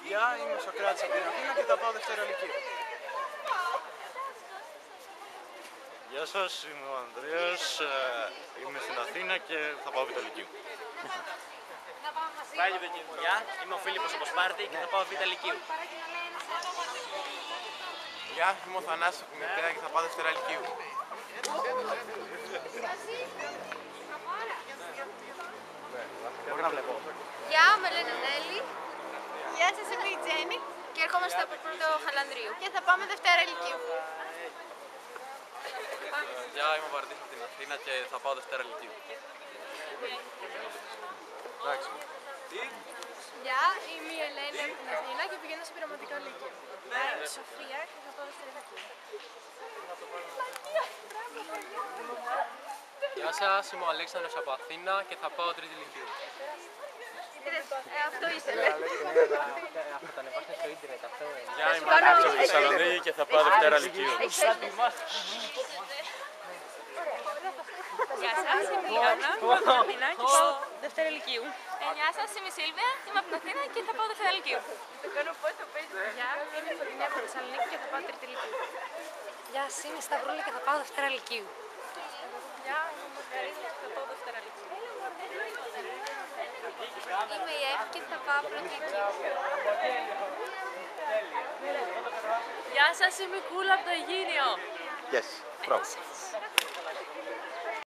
Γεια, είμαι ο Σοκράτης από την Αθήνα και θα πάω Δευτέρα Λυκείου. Γεια σας, είμαι ο Ανδρέας, είμαι στην Αθήνα και θα πάω Β' Λυκείου. Γεια, είμαι ο Φίλιππος από Σπάρτη και θα πάω Β' Λυκείου. Γεια, είμαι ο Θανάσης από την Επτέρα και θα πάω Δευτέρα Λυκείου. Γεια, με λένε Νέλη. Γεια σας, είμαι η Τζέννη και ερχόμαστε από πρώτο Χαλανδρίου και θα πάμε Δευτέρα Λυκείου. Γεια, είμαι ο Βαρδής από την Αθήνα και θα πάω Δευτέρα Λυκείου. Εντάξει. Γεια, είμαι η Ελένη από την Αθήνα και πηγαίνω σε πειραματικό Λύκειο. Είμαι η Σοφία και θα πάω Δευτέρα Λυκείου. Γεια σας, είμαι ο Αλέξανδρος από Αθήνα και θα πάω Τρίτη Λυκείου. Αυτό ήθελε. Θα τα ανεβάσετε στο ίντερνετ αυτό. Γεια, είμαι ο Ανδρέας από τη Θεσσαλονίκη και θα πάω Δευτέρα Λυκείου. Γεια σας, είμαι η Άννα από την Αθήνα και πάω Δευτέρα Λυκείου. Γεια σας, είμαι η Σίλβια, είμαι από την Αθήνα και θα πάω Δευτέρα Λυκείου. Γεια, είμαι η Φωτεινή από τη Θεσσαλονίκη και θα πάω Τρίτη Λυκείου. Γεια σας, είμαι η Σταυρούλα και θα πάω Δευτέρα Λυκείου. Γεια, είμαι η Μαργαρίτα και θα πάω Δευτέρα Λυκείου. Είμαι η Εύη και θα πάω Πρώτη Λυκείου. Γεια σας, είμαι η Κούλα από το Αιγύριο. Yes, μπράβο.